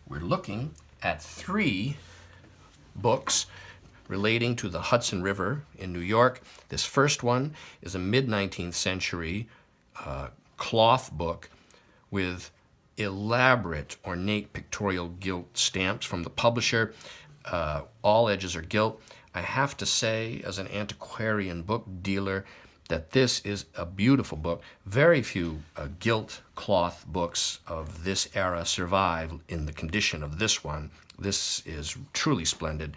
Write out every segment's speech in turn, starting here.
We're looking at 3 books relating to the Hudson River in New York. This first one is a mid-19th century cloth book with elaborate ornate pictorial gilt stamps from the publisher. All edges are gilt. I have to say, as an antiquarian book dealer, that this is a beautiful book. Very few gilt cloth books of this era survive in the condition of this one. This is truly splendid.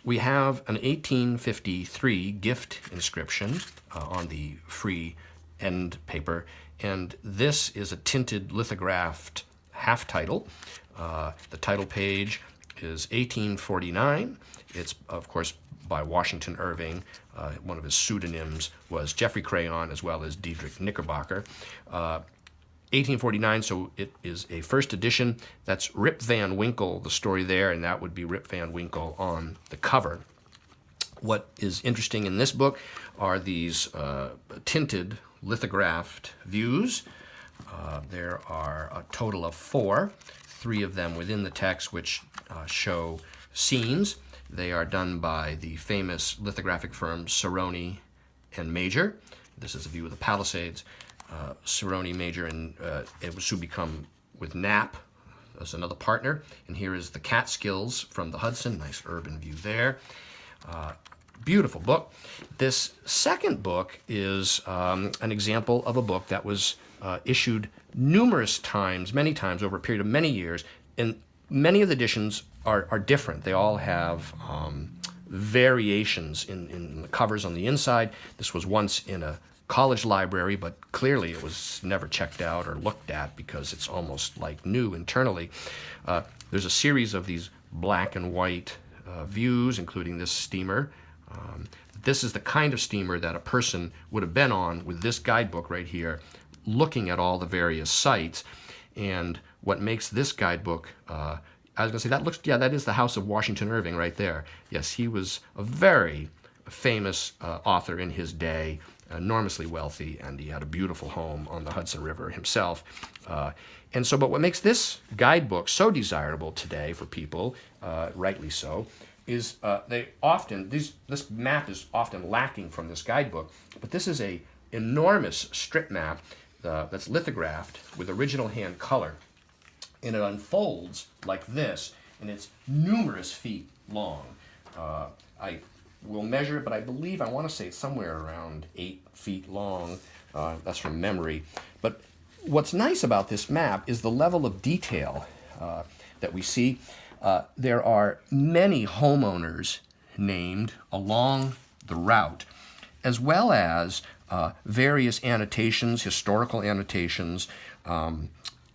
We have an 1853 gift inscription on the free end paper, and this is a tinted lithographed half title. The title page is 1849. It's, of course, by Washington Irving. One of his pseudonyms was Geoffrey Crayon, as well as Diedrich Knickerbocker. 1849, so it is a first edition. That's Rip Van Winkle, the story there, and that would be Rip Van Winkle on the cover. What is interesting in this book are these tinted lithographed views. There are a total of 4, 3 of them within the text, which show scenes. They are done by the famous lithographic firm Cerrone and Major. This is a view of the Palisades. Cerrone, Major, and it was soon become with Knapp as another partner. And here is the Catskills from the Hudson. Nice urban view there. Beautiful book. This second book is an example of a book that was issued numerous times, many times over a period of many years, and many of the editions are different. They all have variations in the covers on the inside. This was once in a college library, but clearly it was never checked out or looked at because it's almost like new internally. There's a series of these black and white views, including this steamer. This is the kind of steamer that a person would have been on with this guidebook right here, looking at all the various sites. And what makes this guidebook, I was going to say, that is the house of Washington Irving right there. Yes, he was a very famous author in his day, enormously wealthy, and he had a beautiful home on the Hudson River himself. But what makes this guidebook so desirable today for people, rightly so, is this map is often lacking from this guidebook, but this is a enormous strip map that's lithographed with original hand color, and it unfolds like this, and it's numerous feet long. I will measure it, but I want to say it's somewhere around 8 feet long. That's from memory. But what's nice about this map is the level of detail that we see. There are many homeowners named along the route, as well as various annotations, historical annotations,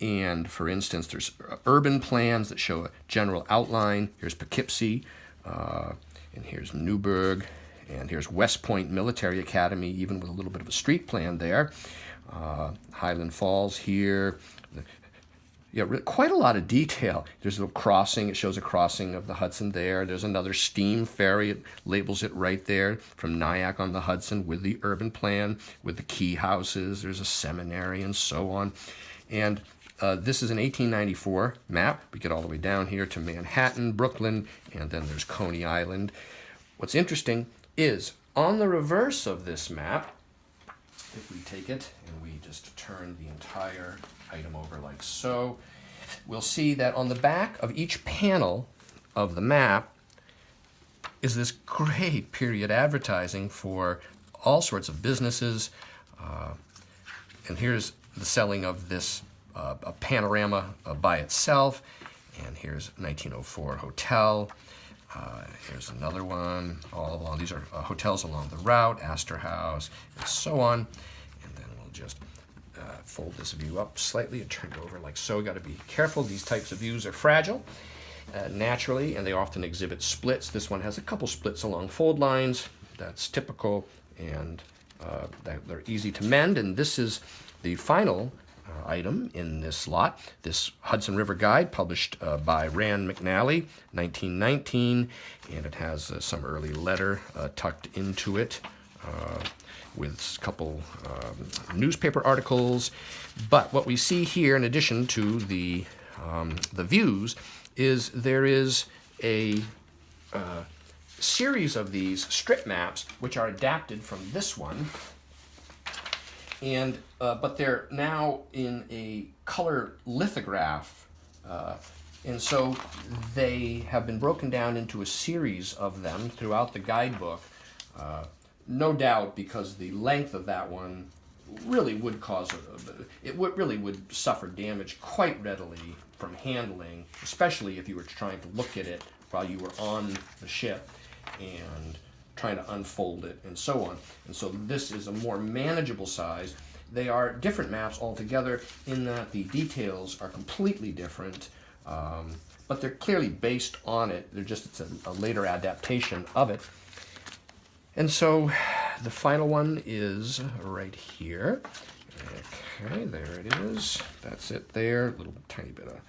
and for instance, there's urban plans that show a general outline. Here's Poughkeepsie, and here's Newburgh, and here's West Point Military Academy, even with a little bit of a street plan there. Highland Falls here. Yeah, quite a lot of detail. There's a little crossing. It shows a crossing of the Hudson there. There's another steam ferry. It labels it right there from Nyack on the Hudson with the urban plan, with the key houses. There's a seminary and so on. And this is an 1894 map. We get all the way down here to Manhattan, Brooklyn, and then there's Coney Island. What's interesting is on the reverse of this map, if we take it and we just turn the entire item over like so, we'll see that on the back of each panel of the map is this great period advertising for all sorts of businesses. And here's the selling of this a panorama by itself. And here's 1904 hotel. Here's another one. All along, these are hotels along the route, Astor House, and so on. And then we'll just fold this view up slightly and turn it over like so. Got to be careful. These types of views are fragile naturally, and they often exhibit splits. This one has a couple splits along fold lines. That's typical, and they're easy to mend. And this is the final item in this lot, this Hudson River Guide, published by Rand McNally, 1919, and it has some early letter tucked into it with a couple newspaper articles. But what we see here, in addition to the the views is there is a series of these strip maps which are adapted from this one, and but they're now in a color lithograph, and so they have been broken down into a series of them throughout the guidebook, no doubt because the length of that one really would cause really would suffer damage quite readily from handling, especially if you were trying to look at it while you were on the ship and trying to unfold it and so on. And so this is a more manageable size. They are different maps altogether in that the details are completely different, but they're clearly based on it. It's a later adaptation of it. And so the final one is right here. Okay, there it is. That's it there. A little tiny bit of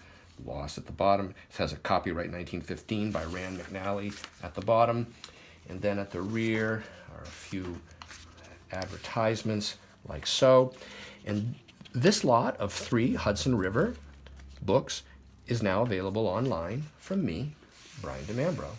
loss at the bottom. It has a copyright 1915 by Rand McNally at the bottom. And then at the rear are a few advertisements like so. And this lot of 3 Hudson River books is now available online from me, Brian DeMambro.